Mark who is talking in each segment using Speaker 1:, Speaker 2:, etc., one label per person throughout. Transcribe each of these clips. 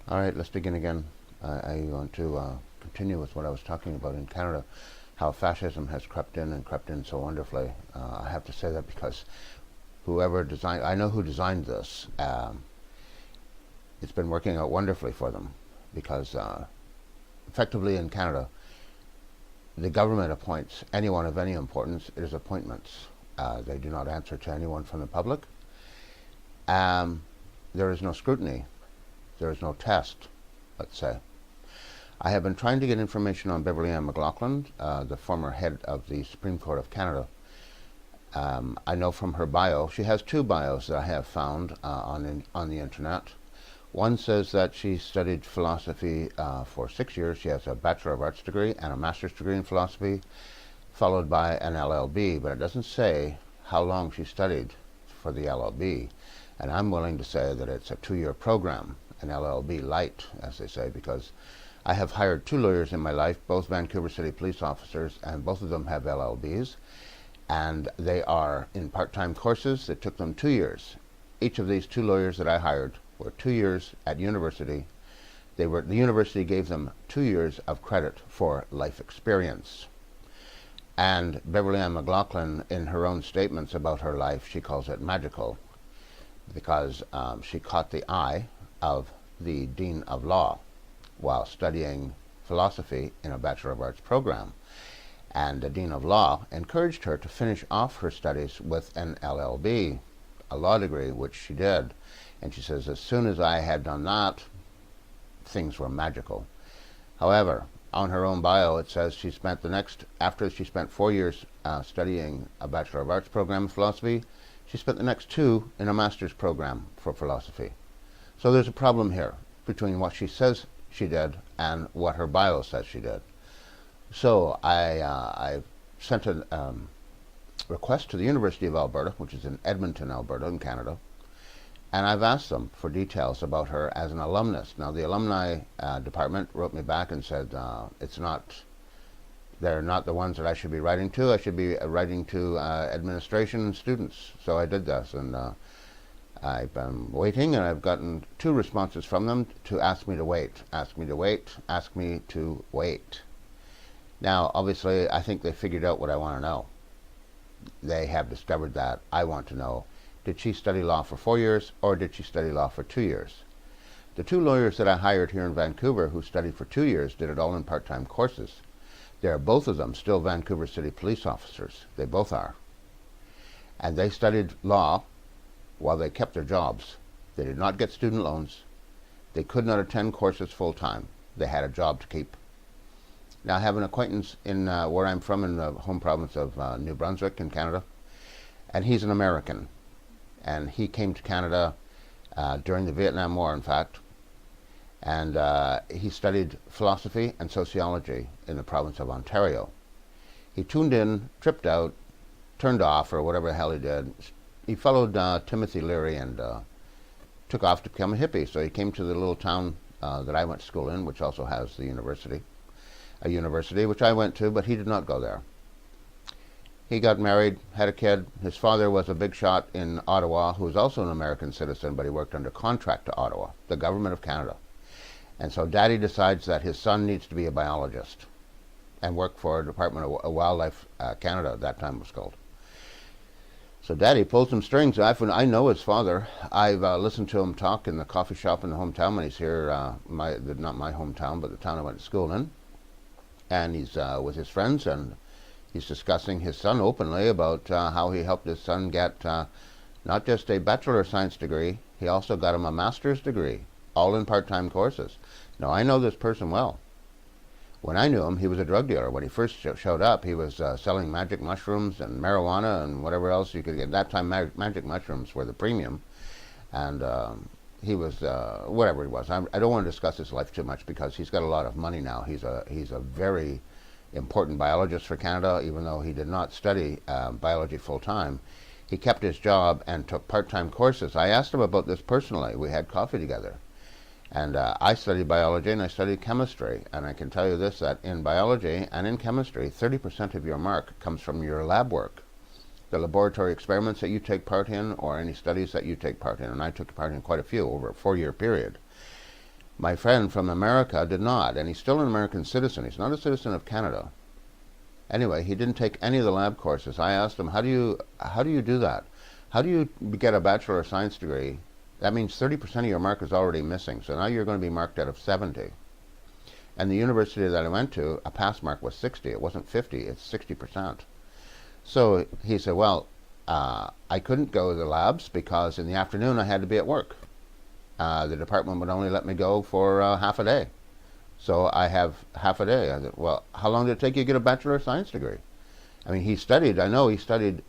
Speaker 1: All right, let's begin again. I want to continue with what I was talking about in Canada, how fascism has crept in and crept in so wonderfully. I have to say that because whoever designed, I know who designed this. It's been working out wonderfully for them because effectively in Canada, the government appoints anyone of any importance. It is appointments. They do not answer to anyone from the public. There is no scrutiny. There is no test, let's say. I have been trying to get information on Beverly Ann McLaughlin, the former head of the Supreme Court of Canada. I know from her bio, she has two bios that I have found on the internet. One says that she studied philosophy for 6 years. She has a Bachelor of Arts degree and a Master's degree in philosophy, followed by an LLB, but it doesn't say how long she studied for the LLB. And I'm willing to say that it's a 2-year program, an LLB light, as they say, because I have hired 2 lawyers in my life, both Vancouver City police officers, and both of them have LLBs, and they are in part-time courses that took them 2 years. Each of these 2 lawyers that I hired were 2 years at university. The university gave them 2 years of credit for life experience. And Beverly Ann McLaughlin, in her own statements about her life, she calls it magical, because she caught the eye of the Dean of Law while studying philosophy in a Bachelor of Arts program. And the Dean of Law encouraged her to finish off her studies with an LLB, a law degree, which she did. And she says, as soon as I had done that, things were magical. However, on her own bio, it says she spent after she spent 4 years studying a Bachelor of Arts program in philosophy, she spent the next 2 in a master's program for philosophy. So there's a problem here between what she says she did and what her bio says she did. So I sent a request to the University of Alberta, which is in Edmonton, Alberta, in Canada, and I've asked them for details about her as an alumnus. Now, the alumni department wrote me back and said they're not the ones that I should be writing to. I should be writing to administration and students. So I did this, and I've been waiting, and I've gotten 2 responses from them to ask me to wait, ask me to wait, ask me to wait. Now, obviously, I think they figured out what I want to know. They have discovered that. I want to know, did she study law for 4 years, or did she study law for 2 years? The 2 lawyers that I hired here in Vancouver who studied for 2 years did it all in part-time courses. They are both of them still Vancouver City police officers. They both are. And they studied law while they kept their jobs. They did not get student loans. They could not attend courses full-time. They had a job to keep. Now, I have an acquaintance in where I'm from, in the home province of New Brunswick in Canada, and he's an American. And he came to Canada during the Vietnam War, in fact, and he studied philosophy and sociology in the province of Ontario. He tuned in, tripped out, turned off, or whatever the hell he did. He followed Timothy Leary and took off to become a hippie. So he came to the little town that I went to school in, which also has the university, a university which I went to, but he did not go there. He got married, had a kid. His father was a big shot in Ottawa, who was also an American citizen, but he worked under contract to Ottawa, the government of Canada. And so Daddy decides that his son needs to be a biologist and work for a Department of Wildlife Canada, at that time it was called. So Daddy pulled some strings. I know his father. I've listened to him talk in the coffee shop in the hometown when he's here, not my hometown, but the town I went to school in. And he's with his friends, and he's discussing his son openly about how he helped his son get not just a Bachelor of Science degree, he also got him a Master's degree, all in part-time courses. Now, I know this person well. When I knew him, he was a drug dealer. When he first showed up, he was selling magic mushrooms and marijuana and whatever else you could get. At that time, magic mushrooms were the premium. And he was, whatever he was. I don't want to discuss his life too much because he's got a lot of money now. He's a very important biologist for Canada, even though he did not study biology full-time. He kept his job and took part-time courses. I asked him about this personally. We had coffee together. And I studied biology and I studied chemistry. And I can tell you this, that in biology and in chemistry, 30% of your mark comes from your lab work. The laboratory experiments that you take part in, or any studies that you take part in. And I took part in quite a few over a 4-year period. My friend from America did not, and he's still an American citizen. He's not a citizen of Canada. Anyway, he didn't take any of the lab courses. I asked him, how do you do that? How do you get a Bachelor of Science degree? That means 30% of your mark is already missing, so now you're going to be marked out of 70. And the university that I went to, a pass mark was 60. It wasn't 50, it's 60%. So he said, well, I couldn't go to the labs because in the afternoon I had to be at work. The department would only let me go for half a day. So I have half a day. I said, well, how long did it take you to get a Bachelor of Science degree? I mean, he studied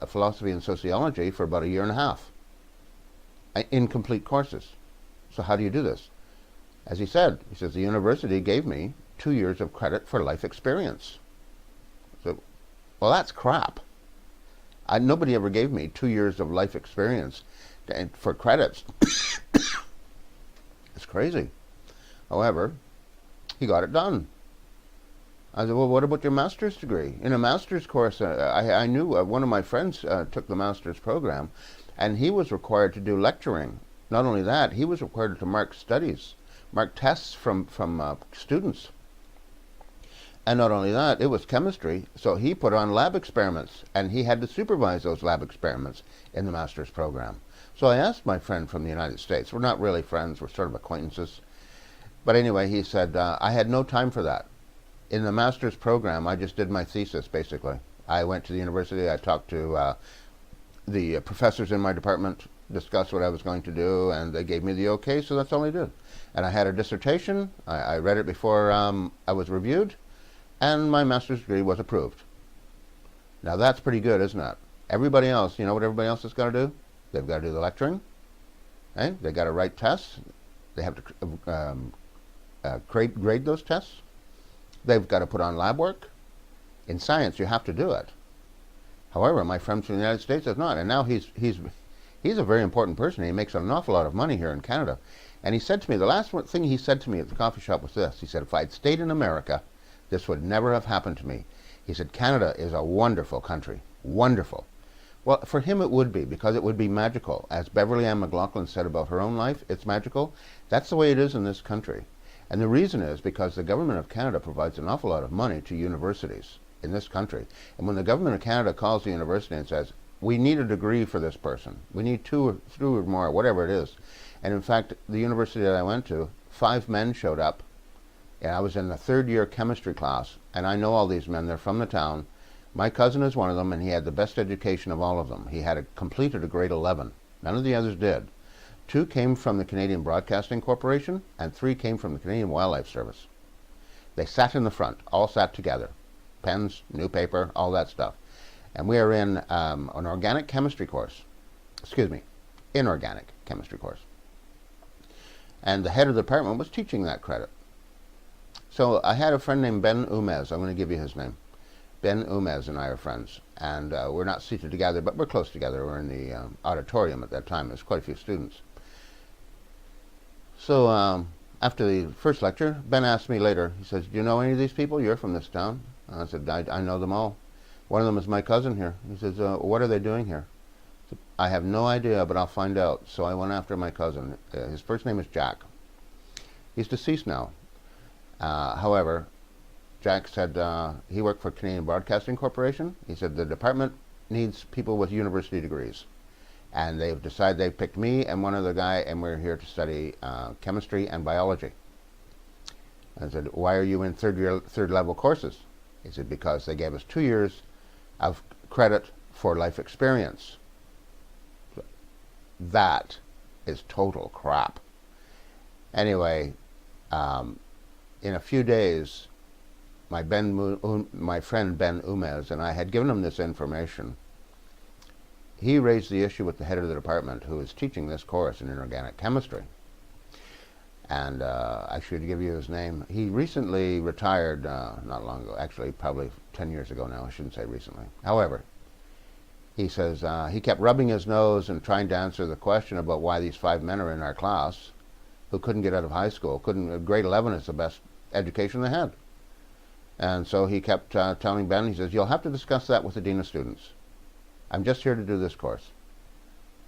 Speaker 1: philosophy and sociology for about a year and a half in complete courses. So how do you do this? As he said, the university gave me 2 years of credit for life experience. So, well, that's crap. Nobody ever gave me 2 years of life experience for credits. It's crazy. However, he got it done. I said, well, what about your master's degree? In a master's course, I knew one of my friends took the master's program, and he was required to do lecturing. Not only that, he was required to mark tests from students. And not only that, it was chemistry, so he put on lab experiments, and he had to supervise those lab experiments in the master's program. So I asked my friend from the United States, we're not really friends, we're sort of acquaintances, but anyway, he said, I had no time for that. In the master's program, I just did my thesis, basically. I went to the university, I talked to the professors in my department, discussed what I was going to do, and they gave me the okay, so that's all I did. And I had a dissertation, I read it before I was reviewed, and my master's degree was approved. Now that's pretty good, isn't it? Everybody else, you know what everybody else has got to do? They've got to do the lecturing, okay? They've got to write tests, they have to grade those tests, they've got to put on lab work. In science, you have to do it. However, my friend from the United States does not, and now he's a very important person. He makes an awful lot of money here in Canada. And he said to me, the last thing he said to me at the coffee shop was this. He said, if I'd stayed in America, this would never have happened to me. He said, Canada is a wonderful country. Wonderful. Well, for him it would be, because it would be magical. As Beverly Ann McLaughlin said about her own life, it's magical. That's the way it is in this country. And the reason is because the government of Canada provides an awful lot of money to universities in this country. And when the government of Canada calls the university and says, we need a degree for this person, we need two or more, whatever it is. And in fact, the university that I went to, 5 men showed up. And I was in the 3rd year chemistry class, and I know all these men, they're from the town. My cousin is one of them, and he had the best education of all of them. He had completed a grade 11. None of the others did. 2 came from the Canadian Broadcasting Corporation, and 3 came from the Canadian Wildlife Service. They sat in the front, all sat together. Pens, new paper, all that stuff. And we are in an organic chemistry course. Inorganic chemistry course. And the head of the department was teaching that credit. So I had a friend named Ben Umez. I'm going to give you his name. Ben Umez and I are friends. And we're not seated together, but we're close together. We're in the auditorium at that time. There's quite a few students. So after the first lecture, Ben asked me later, he says, do you know any of these people? You're from this town. And I said, I know them all. One of them is my cousin here. He says, what are they doing here? I said, I have no idea, but I'll find out. So I went after my cousin. His first name is Jack. He's deceased now. However, Jack said he worked for Canadian Broadcasting Corporation. He said the department needs people with university degrees. And they've decided they picked me and one other guy, and we're here to study chemistry and biology. I said, why are you in third level courses? He said, because they gave us 2 years of credit for life experience. That is total crap. Anyway, in a few days, my friend Ben Umez and I had given him this information. He raised the issue with the head of the department who is teaching this course in inorganic chemistry. And I should give you his name. He recently retired not long ago, actually probably 10 years ago now, I shouldn't say recently. However, he says he kept rubbing his nose and trying to answer the question about why these 5 men are in our class who couldn't get out of high school. Grade 11 is the best education they had. And so he kept telling Ben, he says, you'll have to discuss that with the Dean of Students. I'm just here to do this course.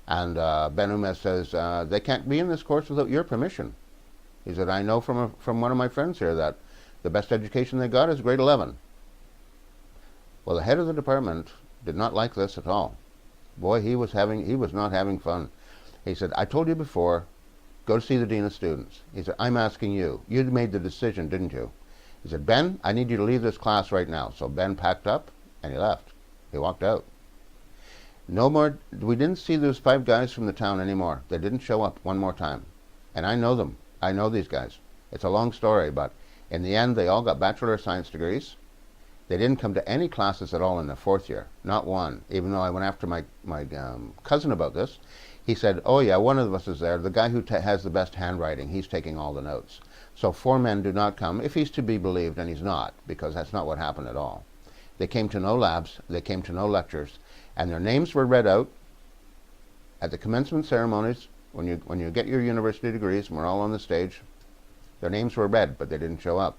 Speaker 1: And Ben Umez says, they can't be in this course without your permission. He said, I know from one of my friends here that the best education they got is grade 11. Well, the head of the department did not like this at all. Boy, he was not having fun. He said, I told you before, go to see the dean of students. He said, I'm asking you. You made the decision, didn't you? He said, Ben, I need you to leave this class right now. So Ben packed up and he left. He walked out. No more. We didn't see those 5 guys from the town anymore. They didn't show up one more time. And I know them. I know these guys. It's a long story, but in the end, they all got Bachelor of Science degrees. They didn't come to any classes at all in the 4th year. Not one. Even though I went after my cousin about this. He said, oh yeah, one of us is there. The guy who has the best handwriting, he's taking all the notes. So 4 men do not come, if he's to be believed, and he's not, because that's not what happened at all. They came to no labs, they came to no lectures, and their names were read out at the commencement ceremonies. When you get your university degrees, and we're all on the stage, their names were read, but they didn't show up.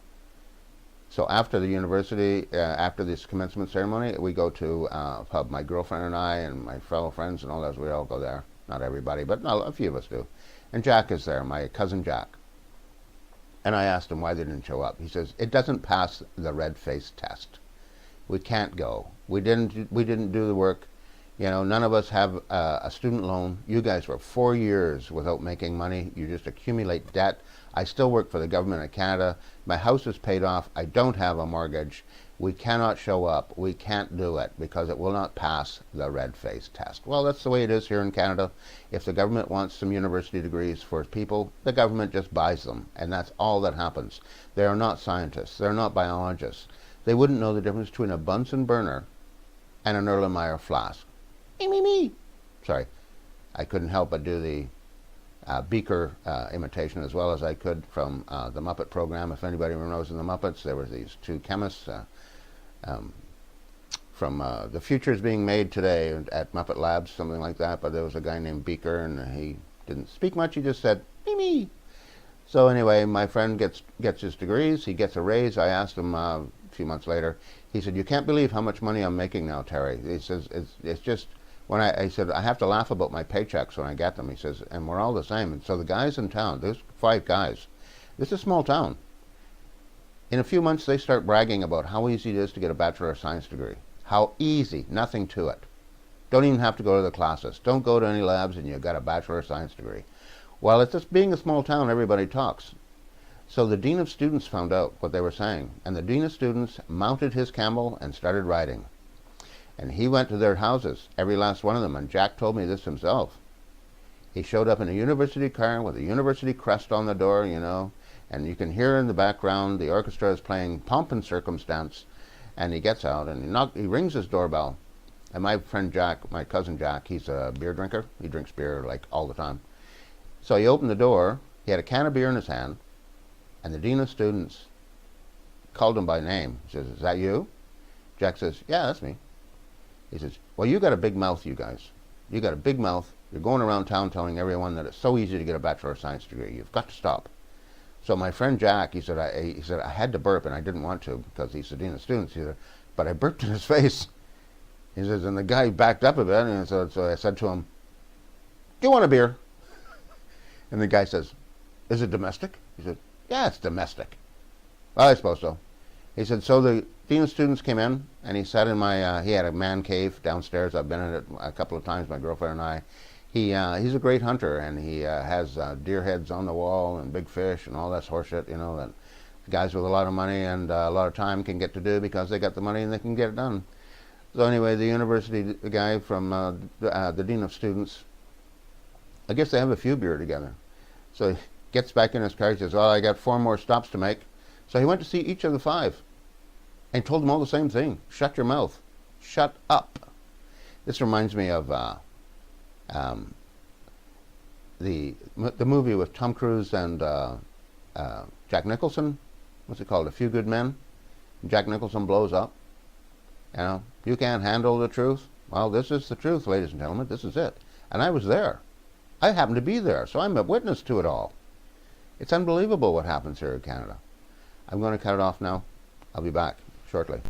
Speaker 1: So after the university, after this commencement ceremony, we go to a pub. My girlfriend and I and my fellow friends and all those, we all go there. Not everybody, but a few of us do. And Jack is there, my cousin Jack. And I asked him why they didn't show up. He says, it doesn't pass the red face test. We can't go. We didn't do the work. You know, none of us have a student loan. You guys were 4 years without making money. You just accumulate debt. I still work for the government of Canada. My house is paid off. I don't have a mortgage. We cannot show up. We can't do it because it will not pass the red face test. Well, that's the way it is here in Canada. If the government wants some university degrees for people, the government just buys them, and that's all that happens. They are not scientists. They're not biologists. They wouldn't know the difference between a Bunsen burner and an Erlenmeyer flask. Me. Sorry, I couldn't help but do the Beaker imitation as well as I could from the Muppet program. If anybody knows in the Muppets, there were these 2 chemists from the future is being made today at Muppet Labs, something like that, but there was a guy named Beaker, and he didn't speak much. He just said, me. So anyway, my friend gets his degrees. He gets a raise. I asked him a few months later. He said, you can't believe how much money I'm making now, Terry. He says, it's just, when I said, I have to laugh about my paychecks when I get them. He says, and we're all the same. And so the guys in town, there's 5 guys. This is a small town. In a few months, they start bragging about how easy it is to get a Bachelor of Science degree. How easy, nothing to it. Don't even have to go to the classes. Don't go to any labs and you've got a Bachelor of Science degree. Well, it's just being a small town, everybody talks. So the Dean of Students found out what they were saying. And the Dean of Students mounted his camel and started riding. And he went to their houses, every last one of them, and Jack told me this himself. He showed up in a university car with a university crest on the door, you know, and you can hear in the background the orchestra is playing Pomp and Circumstance, and he gets out and he rings his doorbell. And my friend Jack, my cousin Jack, he's a beer drinker. He drinks beer like all the time. So he opened the door, he had a can of beer in his hand, and the Dean of Students called him by name. He says, is that you? Jack says, yeah, that's me. He says, well, you got a big mouth, you guys. You got a big mouth. You're going around town telling everyone that it's so easy to get a Bachelor of Science degree. You've got to stop. So my friend Jack, he said, I had to burp, and I didn't want to because he's the Dean of Students. He said, but I burped in his face. He says, and the guy backed up a bit, and so I said to him, do you want a beer? And the guy says, is it domestic? He said, yeah, it's domestic. Well, I suppose so. He said, so the Dean of Students came in, and he sat in my, he had a man cave downstairs. I've been in it a couple of times, my girlfriend and I. He's a great hunter, and he has deer heads on the wall and big fish and all that horse shit, you know, that guys with a lot of money and a lot of time can get to do because they got the money and they can get it done. So anyway, the guy from the Dean of Students, I guess they have a few beer together. So he gets back in his car, he says, well, I got 4 more stops to make. So he went to see each of the 5 and told them all the same thing. Shut your mouth. Shut up. This reminds me of the movie with Tom Cruise and Jack Nicholson. What's it called? A Few Good Men. Jack Nicholson blows up. You know, you can't handle the truth. Well, this is the truth, ladies and gentlemen. This is it. And I was there. I happened to be there, so I'm a witness to it all. It's unbelievable what happens here in Canada. I'm going to cut it off now. I'll be back shortly.